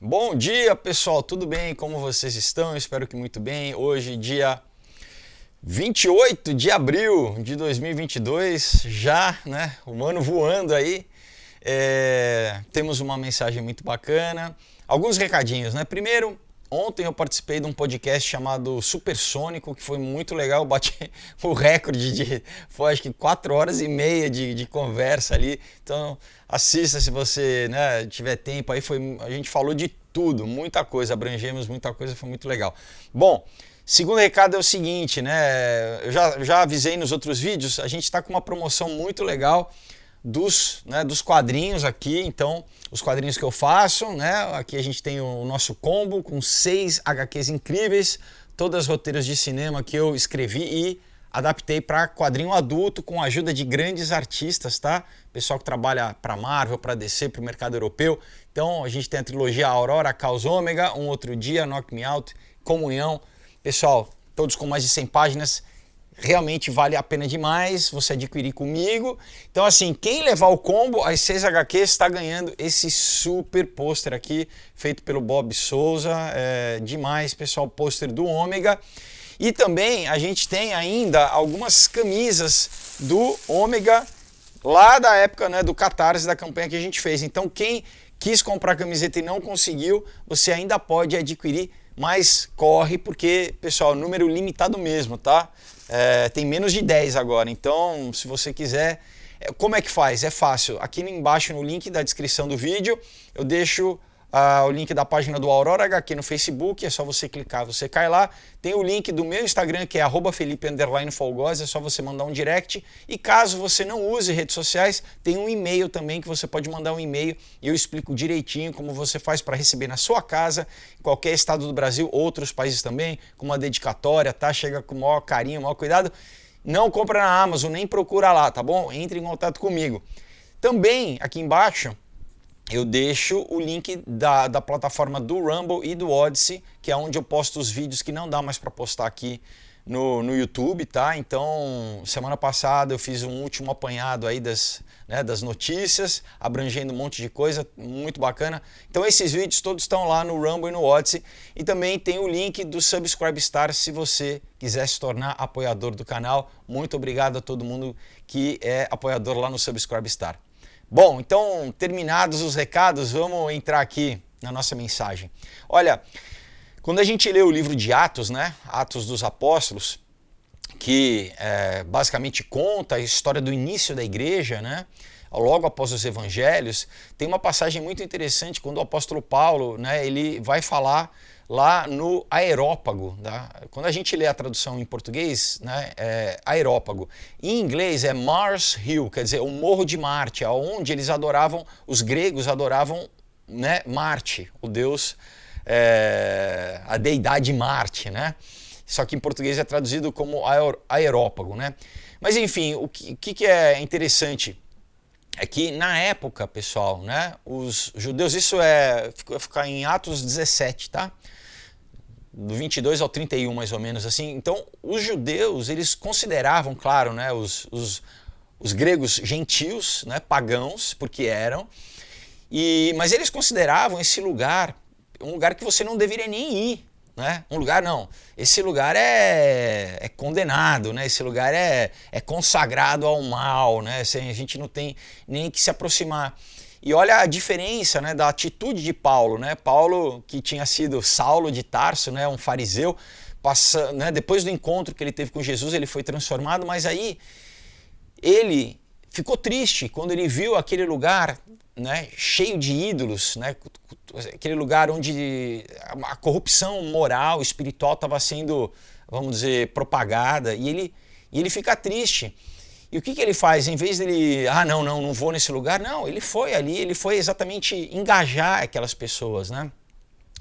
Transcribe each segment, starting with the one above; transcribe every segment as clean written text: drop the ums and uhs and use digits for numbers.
Bom dia, pessoal, tudo bem? Como vocês estão? Espero que muito bem. Hoje, dia 28 de abril de 2022, já, né? O ano voando aí. Temos uma mensagem muito bacana. Alguns recadinhos, né? Primeiro, ontem eu participei de um podcast chamado Supersônico, que foi muito legal. Eu bati o recorde foi acho que 4 horas e meia de conversa ali. Então, assista se você, né, tiver tempo. Aí a gente falou de tudo, muita coisa, abrangemos muita coisa, foi muito legal. Bom, segundo recado é o seguinte, né? Eu já avisei nos outros vídeos, a gente está com uma promoção muito legal dos quadrinhos aqui. Então, os quadrinhos que eu faço, né? Aqui a gente tem o nosso combo com 6 HQs incríveis, todas roteiros de cinema que eu escrevi e adaptei para quadrinho adulto com a ajuda de grandes artistas, tá? Pessoal que trabalha para Marvel, para DC, para o mercado europeu. Então, a gente tem a trilogia Aurora, Caos Ômega, Um Outro Dia, Knock Me Out, Comunhão. Pessoal, todos com mais de 100 páginas. Realmente vale a pena demais você adquirir comigo. Então, assim, quem levar o combo, as 6 HQs, está ganhando esse super pôster aqui, feito pelo Bob Souza. Demais, pessoal, pôster do Ômega. E também a gente tem ainda algumas camisas do Ômega, lá da época, né, do Catarse, da campanha que a gente fez. Então, quem quis comprar a camiseta e não conseguiu, você ainda pode adquirir, mas corre, porque, pessoal, número limitado mesmo, tá? Tem menos de 10 agora, então se você quiser, como é que faz? É fácil, aqui embaixo no link da descrição do vídeo eu deixo o link da página do Aurora HQ no Facebook, é só você clicar, você cai lá. Tem o link do meu Instagram, que é @Felipe_Folgosi, é só você mandar um direct. E caso você não use redes sociais, tem um e-mail também que você pode mandar um e-mail e eu explico direitinho como você faz para receber na sua casa, em qualquer estado do Brasil, outros países também, com uma dedicatória, tá? Chega com o maior carinho, maior cuidado. Não compra na Amazon, nem procura lá, tá bom? Entre em contato comigo. Também, aqui embaixo, eu deixo o link da plataforma do Rumble e do Odyssey, que é onde eu posto os vídeos que não dá mais para postar aqui no YouTube, tá? Então, semana passada eu fiz um último apanhado aí das notícias, abrangendo um monte de coisa, muito bacana. Então, esses vídeos todos estão lá no Rumble e no Odyssey. E também tem o link do Subscribe Star, se você quiser se tornar apoiador do canal. Muito obrigado a todo mundo que é apoiador lá no Subscribe Star. Bom, então, terminados os recados, vamos entrar aqui na nossa mensagem. Olha, quando a gente lê o livro de Atos, né, Atos dos Apóstolos, que basicamente conta a história do início da igreja, né, logo após os evangelhos, tem uma passagem muito interessante quando o apóstolo Paulo, né, ele vai falar lá no Areópago. Tá? Quando a gente lê a tradução em português, né, é Areópago. Em inglês é Mars Hill, quer dizer, o Morro de Marte, onde eles adoravam, os gregos adoravam, né, Marte, o deus, a deidade Marte, né? Só que em português é traduzido como Areópago, né? Mas enfim, o que é interessante é que na época, pessoal, né, os judeus, isso ficar em Atos 17, tá? Do 22 ao 31, mais ou menos assim. Então, os judeus, eles consideravam, claro, né, os gregos gentios, né, pagãos, porque eram, mas eles consideravam esse lugar um lugar que você não deveria nem ir, né? Um lugar não, esse lugar é condenado, né? Esse lugar é consagrado ao mal, né? A gente não tem nem que se aproximar. E olha a diferença, né, da atitude de Paulo, né? Paulo, que tinha sido Saulo de Tarso, né, um fariseu, né, depois do encontro que ele teve com Jesus, ele foi transformado, mas aí ele ficou triste quando ele viu aquele lugar, né, cheio de ídolos, né, aquele lugar onde a corrupção moral, espiritual estava sendo, vamos dizer, propagada, e ele fica triste. E o que ele faz? Em vez dele, não vou nesse lugar, não, ele foi ali, ele foi exatamente engajar aquelas pessoas, né?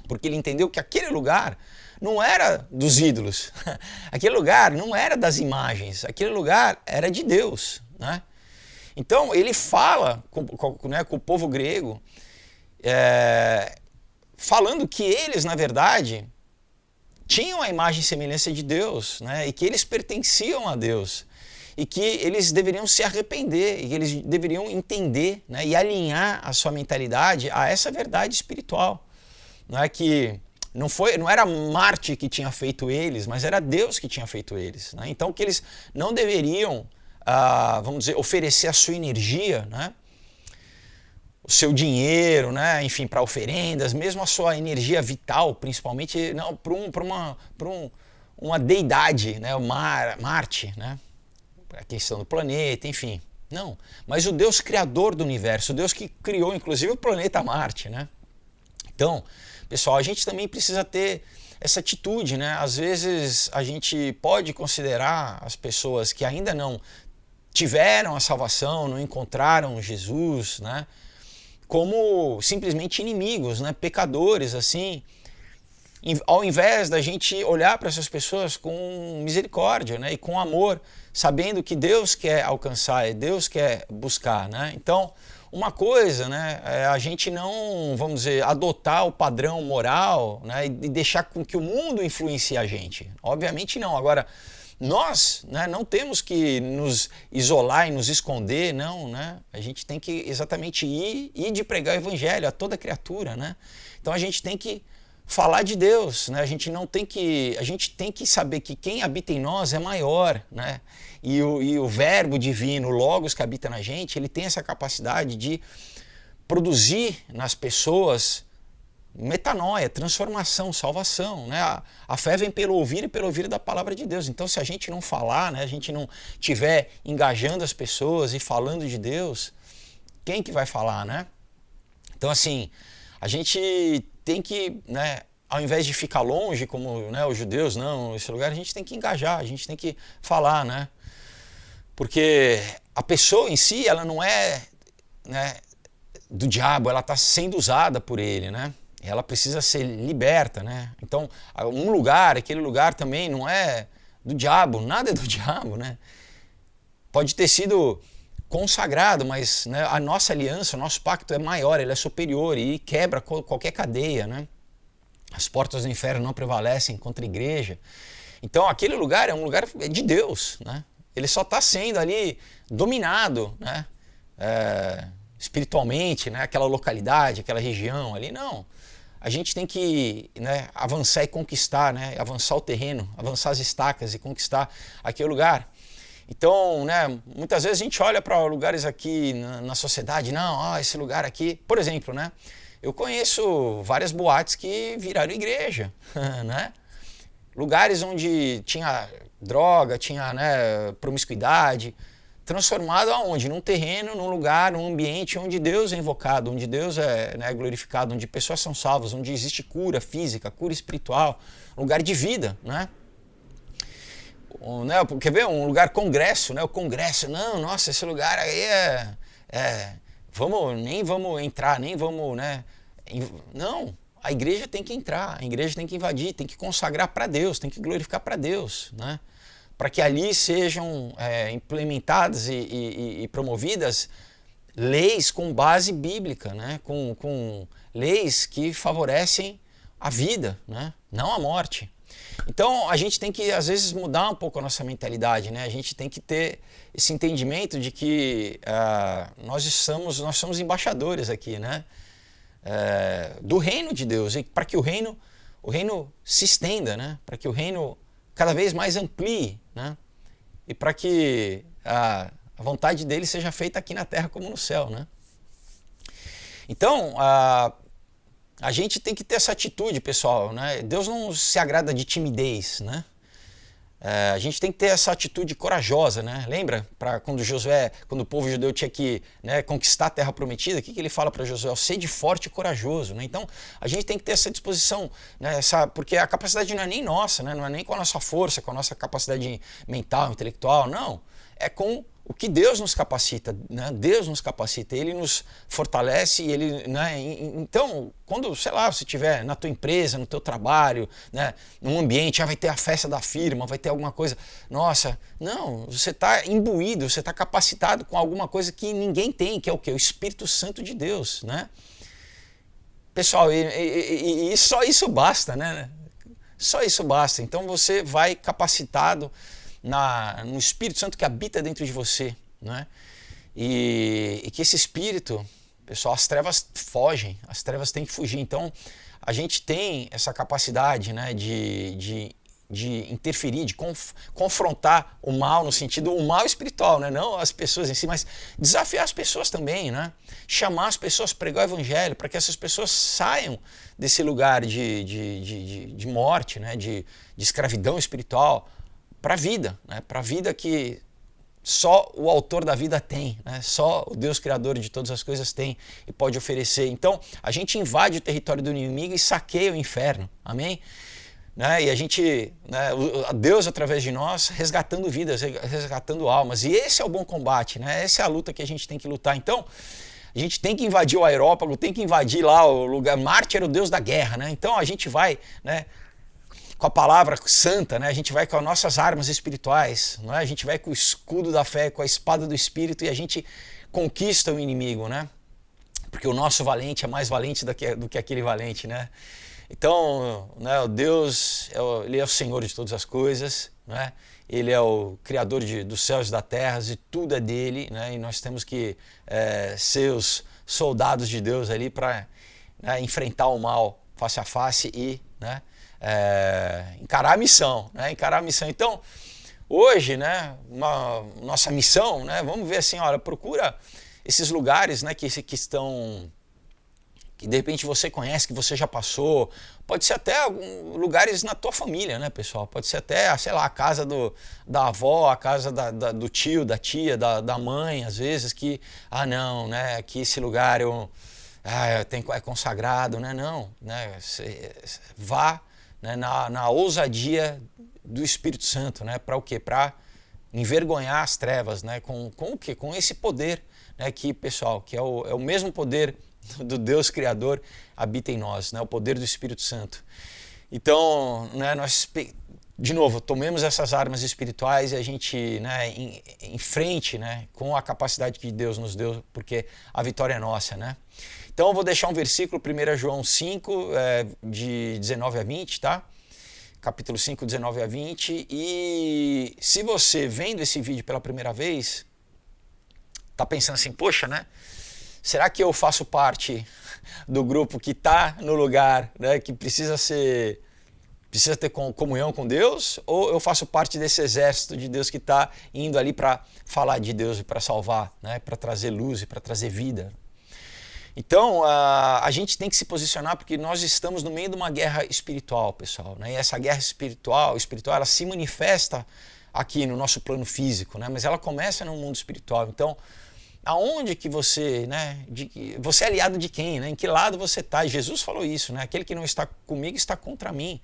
Porque ele entendeu que aquele lugar não era dos ídolos, aquele lugar não era das imagens, aquele lugar era de Deus, né? Então ele fala com o povo grego, falando que eles, na verdade, tinham a imagem e semelhança de Deus, né? E que eles pertenciam a Deus. E que eles deveriam se arrepender, e que eles deveriam entender, né, e alinhar a sua mentalidade a essa verdade espiritual. não é que não era Marte que tinha feito eles, mas era Deus que tinha feito eles, né? Então que eles não deveriam, vamos dizer, oferecer a sua energia, né? O seu dinheiro, né? Enfim, para oferendas, mesmo a sua energia vital, principalmente, não, para uma deidade, né? Marte, né? A questão do planeta, enfim. Não, mas o Deus criador do universo, o Deus que criou inclusive o planeta Marte, né? Então, pessoal, a gente também precisa ter essa atitude, né? Às vezes a gente pode considerar as pessoas que ainda não tiveram a salvação, não encontraram Jesus, né? Como simplesmente inimigos, né? Pecadores, assim. Ao invés da gente olhar para essas pessoas com misericórdia, né? E com amor, sabendo que Deus quer alcançar, Deus quer buscar, né? Então, uma coisa, né, é a gente não, vamos dizer, adotar o padrão moral, né, e deixar com que o mundo influencie a gente. Obviamente não. Agora, nós, né, não temos que nos isolar e nos esconder, não, né? A gente tem que exatamente ir de pregar o evangelho a toda criatura, né? Então a gente tem que falar de Deus, né? A gente tem que saber que quem habita em nós é maior, né? E o verbo divino, o Logos que habita na gente, ele tem essa capacidade de produzir nas pessoas metanoia, transformação, salvação, né? A fé vem pelo ouvir e pelo ouvir da palavra de Deus. Então, se a gente não falar, né, a gente não estiver engajando as pessoas e falando de Deus, quem que vai falar, né? Então, assim, a gente tem que, né, ao invés de ficar longe, como, né, os judeus, não, esse lugar, a gente tem que engajar, a gente tem que falar, né? Porque a pessoa em si, ela não é, né, do diabo, ela está sendo usada por ele, né? Ela precisa ser liberta, né? Então, um lugar, aquele lugar também não é do diabo, nada é do diabo, né? Pode ter sido consagrado, mas, né, a nossa aliança, o nosso pacto é maior, ele é superior e quebra qualquer cadeia, né? As portas do inferno não prevalecem contra a igreja. Então, aquele lugar é um lugar de Deus, né? Ele só está sendo ali dominado, né? Espiritualmente, né? Aquela localidade, aquela região ali, não. A gente tem que, né, avançar e conquistar, né? Avançar o terreno, avançar as estacas e conquistar aquele lugar. Então, né, muitas vezes a gente olha para lugares aqui na sociedade, não, esse lugar aqui, por exemplo, né? Eu conheço várias boates que viraram igreja, né? Lugares onde tinha droga, tinha, né, promiscuidade, transformado aonde? Num terreno, num lugar, num ambiente onde Deus é invocado, onde Deus é, né, glorificado, onde pessoas são salvas, onde existe cura física, cura espiritual, um lugar de vida, né? Né, quer ver? Um lugar congresso, né? O congresso, não, nossa, esse lugar aí nem vamos entrar, nem vamos, né? Não, a igreja tem que entrar, a igreja tem que invadir, tem que consagrar para Deus, tem que glorificar para Deus, né? Para que ali sejam implementadas e promovidas leis com base bíblica, né? Com leis que favorecem a vida, né? Não a morte. Então a gente tem que às vezes mudar um pouco a nossa mentalidade, né? A gente tem que ter esse entendimento de que nós somos embaixadores aqui, né? Do reino de Deus, e para que o reino se estenda, né? Para que o reino cada vez mais amplie, né? E para que a vontade dele seja feita aqui na terra como no céu, né? Então, a gente tem que ter essa atitude, pessoal, né? Deus não se agrada de timidez, né? A gente tem que ter essa atitude corajosa, né? Lembra quando o povo judeu tinha que, né, conquistar a terra prometida, o que ele fala para Josué? Sede forte e corajoso, né? Então a gente tem que ter essa disposição, né? Porque a capacidade não é nem nossa, né? Não é nem com a nossa força, com a nossa capacidade mental, intelectual, não. É com o que Deus nos capacita, né? Deus nos capacita, Ele nos fortalece, e Ele, né? Então, quando, sei lá, você estiver na tua empresa, no teu trabalho, né? Num ambiente, vai ter a festa da firma, vai ter alguma coisa, nossa, não, você está imbuído, você está capacitado com alguma coisa que ninguém tem, que é o quê? O Espírito Santo de Deus, né? Pessoal, e só isso basta, né? Só isso basta. Então você vai capacitado no Espírito Santo que habita dentro de você, né? E que esse Espírito pessoal, as trevas fogem, as trevas têm que fugir. Então, a gente tem essa capacidade, né, de interferir, de confrontar o mal no sentido, o mal espiritual, né? Não as pessoas em si, mas desafiar as pessoas também, né? Chamar as pessoas, pregar o evangelho, para que essas pessoas saiam desse lugar de morte, né? De escravidão espiritual, para a vida, né? Para a vida que só o autor da vida tem, né? Só o Deus criador de todas as coisas tem e pode oferecer. Então, a gente invade o território do inimigo e saqueia o inferno, amém? Né? E a gente, né, Deus através de nós, resgatando vidas, resgatando almas. E esse é o bom combate, né? Essa é a luta que a gente tem que lutar. Então, a gente tem que invadir o aerópago, tem que invadir lá o lugar. Marte era o Deus da guerra, né? Então a gente vai, né, com a palavra santa, né? A gente vai com as nossas armas espirituais, não é? A gente vai com o escudo da fé, com a espada do Espírito e a gente conquista o inimigo, né? Porque o nosso valente é mais valente do que aquele valente, né? Então, né, o Deus, ele é o Senhor de todas as coisas, né? Ele é o Criador dos céus e da terra, e tudo é dele, né? E nós temos que ser os soldados de Deus ali para, né, enfrentar o mal face a face e, né, encarar a missão, né? Encarar a missão. Então, hoje, né, nossa missão, né, vamos ver assim, olha, procura esses lugares, né, que estão, que de repente você conhece, que você já passou, pode ser até lugares na tua família, né, pessoal? Pode ser até, sei lá, a casa da avó, a casa do tio, da tia, da mãe, às vezes, que, não, né, aqui esse lugar é consagrado, né? Não, né? Vá, né, na ousadia do Espírito Santo, né? Para o quê? Para envergonhar as trevas, né? Com o quê? Com esse poder, né, que, pessoal, que é o mesmo poder do Deus Criador habita em nós, né? O poder do Espírito Santo. Então, né, nós, de novo, tomemos essas armas espirituais e a gente, né, enfrente, né, com a capacidade que Deus nos deu, porque a vitória é nossa, né? Então eu vou deixar um versículo, 1 João 5, de 19 a 20, tá? Capítulo 5, 19 a 20. E se você, vendo esse vídeo pela primeira vez, tá pensando assim, poxa, né? Será que eu faço parte do grupo que está no lugar, né, que precisa ter comunhão com Deus? Ou eu faço parte desse exército de Deus que está indo ali para falar de Deus e para salvar, né, para trazer luz e para trazer vida? Então, a gente tem que se posicionar porque nós estamos no meio de uma guerra espiritual, pessoal, né? E essa guerra espiritual, ela se manifesta aqui no nosso plano físico, né? Mas ela começa no mundo espiritual. Então, aonde que você, né, você é aliado de quem, né? Em que lado você está? E Jesus falou isso, né? Aquele que não está comigo está contra mim,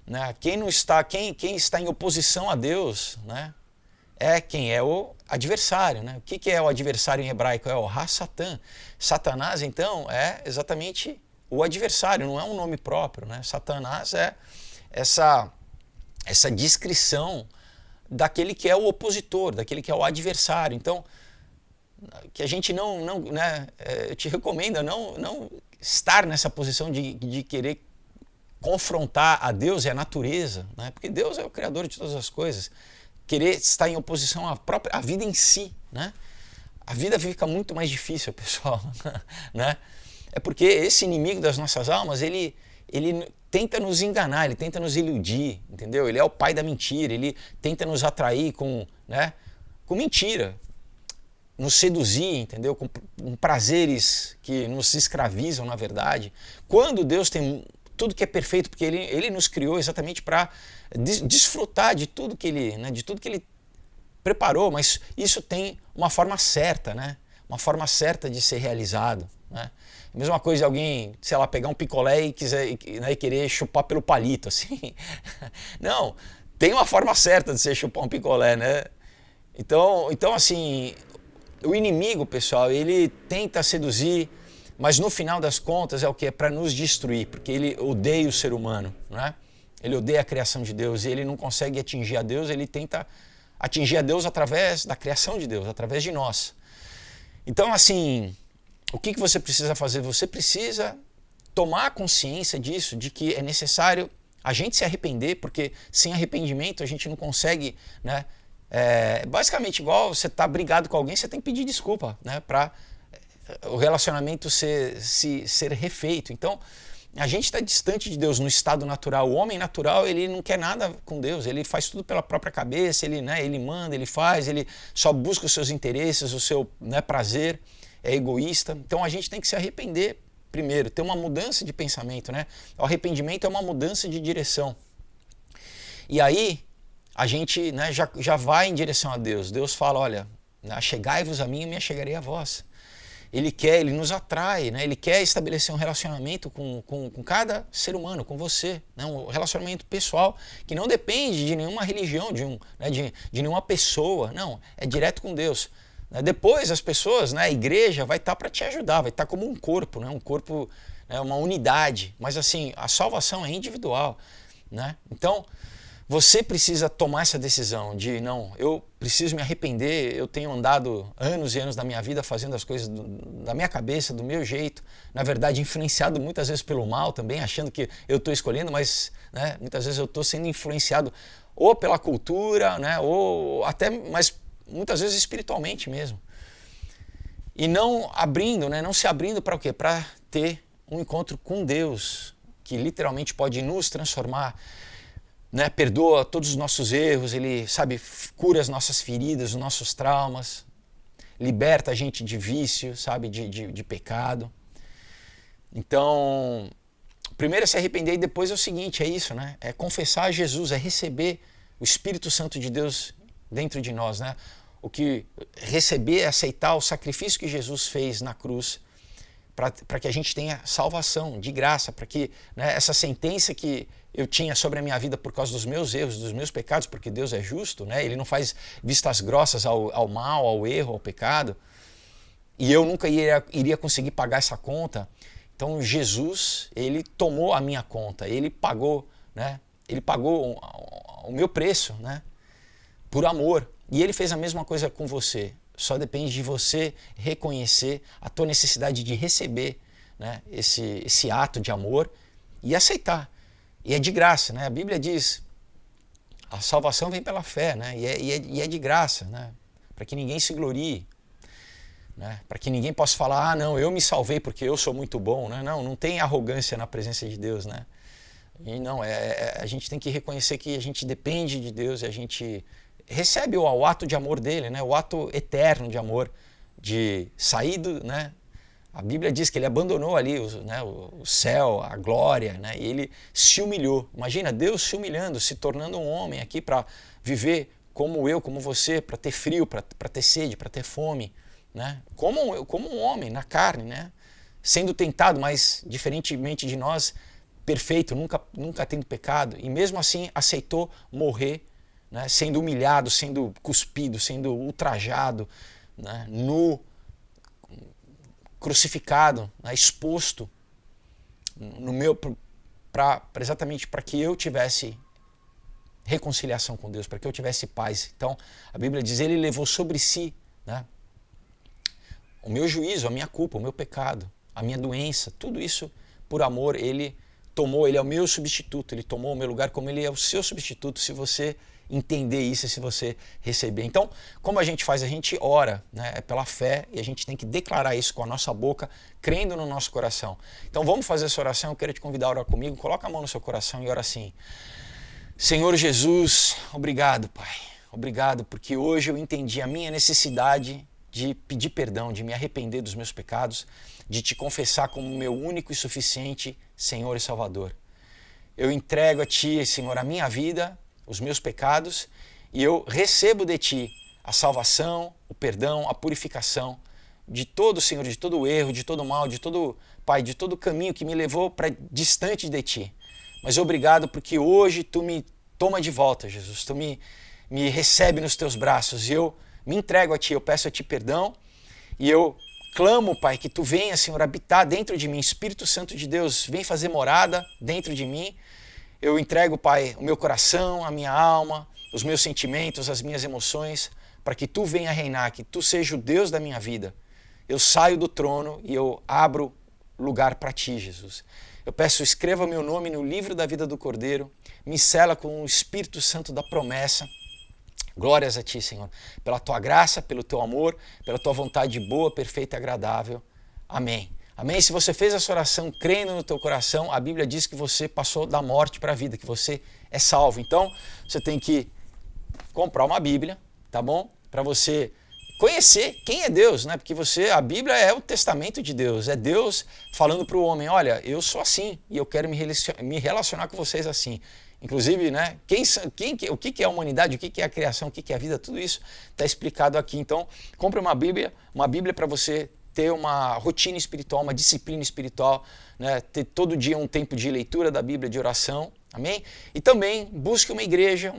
né? Quem está em oposição a Deus, né? Quem é o adversário, né? O que é o adversário em hebraico? É o Ha-Satan. Satanás, então, é exatamente o adversário, não é um nome próprio, né? Satanás é essa descrição daquele que é o opositor, daquele que é o adversário. Então, que a gente né, eu te recomendo não estar nessa posição de querer confrontar a Deus e a natureza, né? Porque Deus é o Criador de todas as coisas. Querer estar em oposição à vida em si, né? A vida fica muito mais difícil, pessoal, né? É porque esse inimigo das nossas almas, ele tenta nos enganar, ele tenta nos iludir, entendeu? Ele é o pai da mentira, ele tenta nos atrair com mentira, nos seduzir, entendeu? Com prazeres que nos escravizam, na verdade. Quando Deus tem tudo que é perfeito, porque ele nos criou exatamente para desfrutar de tudo que ele preparou, mas isso tem uma forma certa, né? Uma forma certa de ser realizado, né? A mesma coisa de alguém, sei lá, pegar um picolé e querer chupar pelo palito, assim. Não, tem uma forma certa de você chupar um picolé, né? Então assim, o inimigo, pessoal, ele tenta seduzir, mas no final das contas é o que? É para nos destruir, porque ele odeia o ser humano, né? Ele odeia a criação de Deus e ele não consegue atingir a Deus, ele tenta atingir a Deus através da criação de Deus, através de nós. Então, assim, o que você precisa fazer? Você precisa tomar consciência disso, de que é necessário a gente se arrepender, porque sem arrependimento a gente não consegue, né? Basicamente, igual você está brigado com alguém, você tem que pedir desculpa, né? Para o relacionamento ser refeito. Então, a gente está distante de Deus no estado natural. O homem natural, ele não quer nada com Deus, ele faz tudo pela própria cabeça, ele manda, ele faz, ele só busca os seus interesses, o seu prazer, é egoísta. Então a gente tem que se arrepender primeiro, ter uma mudança de pensamento, né? O arrependimento é uma mudança de direção. E aí a gente já vai em direção a Deus. Deus fala, olha, chegai-vos a mim e me achegarei a vós. Ele nos atrai, né? Ele quer estabelecer um relacionamento com cada ser humano, com você, né? Um relacionamento pessoal que não depende de nenhuma religião, de nenhuma pessoa, não, é direto com Deus. Depois as pessoas, né, a igreja vai estar para te ajudar, vai estar como um corpo, né? Um corpo, né, uma unidade, mas assim, a salvação é individual, né? Então, você precisa tomar essa decisão de, não, eu preciso me arrepender, eu tenho andado anos e anos da minha vida fazendo as coisas da minha cabeça, do meu jeito, na verdade influenciado muitas vezes pelo mal também, achando que eu estou escolhendo, mas né, muitas vezes eu estou sendo influenciado ou pela cultura, né, ou até, mas muitas vezes espiritualmente mesmo. E não abrindo, né, não se abrindo para o quê? Para ter um encontro com Deus, que literalmente pode nos transformar, né, perdoa todos os nossos erros, ele, sabe, cura as nossas feridas, os nossos traumas, liberta a gente de vício, sabe, de pecado. Então, primeiro é se arrepender e depois é o seguinte, é isso, né? É confessar a Jesus, é receber o Espírito Santo de Deus dentro de nós, né? O que receber é aceitar o sacrifício que Jesus fez na cruz para que a gente tenha salvação de graça, para que, né, essa sentença que eu tinha sobre a minha vida por causa dos meus erros, dos meus pecados, porque Deus é justo, né? Ele não faz vistas grossas ao mal, ao erro, ao pecado, e eu nunca iria conseguir pagar essa conta. Então Jesus, ele tomou a minha conta, ele pagou, né? Ele pagou o meu preço, né? Por amor, e ele fez a mesma coisa com você. Só depende de você reconhecer a tua necessidade de receber, né, esse ato de amor e aceitar. E é de graça, né? A Bíblia diz, a salvação vem pela fé, né? E é de graça, né? Para que ninguém se glorie, né? Para que ninguém possa falar, ah, não, eu me salvei porque eu sou muito bom, né? Não tem arrogância na presença de Deus, né? E não, a gente tem que reconhecer que a gente depende de Deus e a gente recebe o ato de amor dele, né? O ato eterno de amor, de sair do, né? A Bíblia diz que ele abandonou ali o céu, a glória, né? E ele se humilhou. Imagina, Deus se humilhando, se tornando um homem aqui para viver como eu, como você, para ter frio, para ter sede, para ter fome, né? Como um homem na carne, né? Sendo tentado, mas diferentemente de nós, perfeito, nunca tendo pecado, e mesmo assim aceitou morrer, né? Sendo humilhado, sendo cuspido, sendo ultrajado, né? Nu, crucificado, né, exposto no meu exatamente para que eu tivesse reconciliação com Deus, para que eu tivesse paz. Então a Bíblia diz, ele levou sobre si, né, o meu juízo, a minha culpa, o meu pecado, a minha doença, tudo isso por amor ele tomou. Ele é o meu substituto, ele tomou o meu lugar como ele é o seu substituto, se você entender isso, se você receber. Então, como a gente faz? A gente ora, né? É pela fé, e a gente tem que declarar isso com a nossa boca, crendo no nosso coração. Então vamos fazer essa oração, eu quero te convidar a orar comigo, coloca a mão no seu coração e ora assim. Senhor Jesus, obrigado, Pai. Obrigado, porque hoje eu entendi a minha necessidade de pedir perdão, de me arrepender dos meus pecados, de te confessar como meu único e suficiente Senhor e Salvador. Eu entrego a Ti, Senhor, a minha vida, os meus pecados, e eu recebo de Ti a salvação, o perdão, a purificação de todo, Senhor, de todo o erro, de todo o mal, de todo, Pai, de todo o caminho que me levou para distante de Ti. Mas obrigado porque hoje Tu me toma de volta, Jesus. Tu me recebe nos Teus braços e eu me entrego a Ti, eu peço a Ti perdão e eu clamo, Pai, que Tu venha, Senhor, habitar dentro de mim. Espírito Santo de Deus, vem fazer morada dentro de mim. Eu entrego, Pai, o meu coração, a minha alma, os meus sentimentos, as minhas emoções, para que Tu venha reinar, que Tu seja o Deus da minha vida. Eu saio do trono e eu abro lugar para Ti, Jesus. Eu peço, escreva meu nome no livro da vida do Cordeiro, me sela com o Espírito Santo da promessa. Glórias a Ti, Senhor, pela Tua graça, pelo Teu amor, pela Tua vontade boa, perfeita e agradável. amém. Amém? Se você fez essa oração crendo no teu coração, a Bíblia diz que você passou da morte para a vida, que você é salvo. Então, você tem que comprar uma Bíblia, tá bom? Para você conhecer quem é Deus, né? Porque a Bíblia é o testamento de Deus, é Deus falando para o homem, olha, eu sou assim e eu quero me relacionar com vocês assim. Inclusive, né, o que é a humanidade, o que é a criação, o que é a vida, tudo isso está explicado aqui. Então, compre uma Bíblia para você ter uma rotina espiritual, uma disciplina espiritual, né, ter todo dia um tempo de leitura da Bíblia, de oração, amém? E também busque uma igreja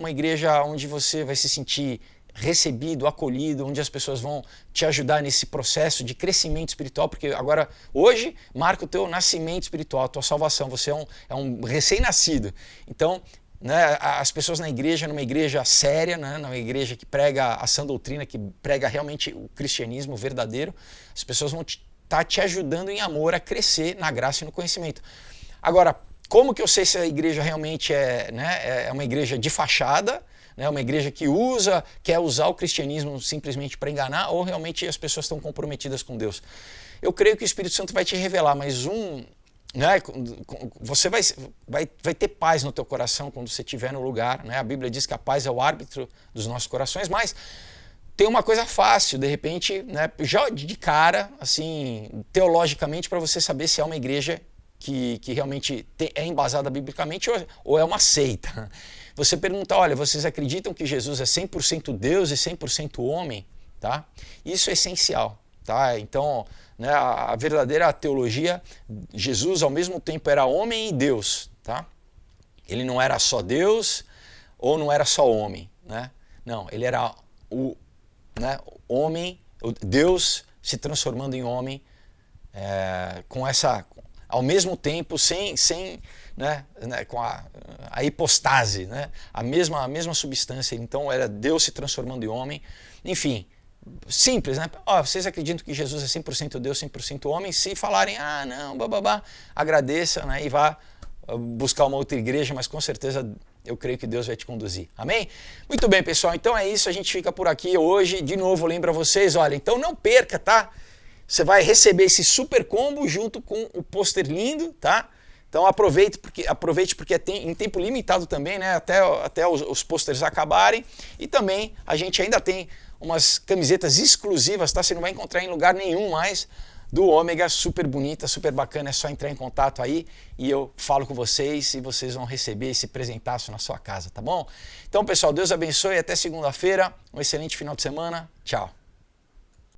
onde você vai se sentir recebido, acolhido, onde as pessoas vão te ajudar nesse processo de crescimento espiritual, porque agora, hoje, marca o teu nascimento espiritual, a tua salvação, você é um recém-nascido. Então, né, as pessoas na igreja, numa igreja séria, né, numa igreja que prega a sã doutrina, que prega realmente o cristianismo verdadeiro, as pessoas vão estar te ajudando em amor a crescer na graça e no conhecimento. Agora, como que eu sei se a igreja realmente é uma igreja de fachada, né, uma igreja que quer usar o cristianismo simplesmente para enganar, ou realmente as pessoas estão comprometidas com Deus? Eu creio que o Espírito Santo vai te revelar, mas né, você vai ter paz no teu coração quando você estiver no lugar, né? A Bíblia diz que a paz é o árbitro dos nossos corações, mas tem uma coisa fácil, de repente, né, já de cara, assim, teologicamente, para você saber se é uma igreja que realmente é embasada biblicamente ou é uma seita. Você pergunta, olha, vocês acreditam que Jesus é 100% Deus e 100% homem? Tá? Isso é essencial. Tá? Então, né, a verdadeira teologia, Jesus ao mesmo tempo era homem e Deus. Tá? Ele não era só Deus ou não era só homem. Né? Não, ele era o homem, Deus se transformando em homem, ao mesmo tempo, com a hipostase, né? a mesma substância. Então era Deus se transformando em homem. Enfim, simples, né? Vocês acreditam que Jesus é 100% Deus, 100% homem? Se falarem, não, bababá, agradeça, né? E vá buscar uma outra igreja, mas com certeza eu creio que Deus vai te conduzir. Amém? Muito bem, pessoal. Então é isso, a gente fica por aqui hoje. De novo, lembro a vocês, olha, então não perca, tá? Você vai receber esse super combo junto com o pôster lindo, tá? Então aproveite porque em tempo limitado também, né? Até os pôsteres acabarem. E também a gente ainda tem umas camisetas exclusivas, tá? Você não vai encontrar em lugar nenhum mais do Ômega, super bonita, super bacana. É só entrar em contato aí e eu falo com vocês e vocês vão receber esse presentaço na sua casa, tá bom? Então, pessoal, Deus abençoe. Até segunda-feira. Um excelente final de semana. Tchau.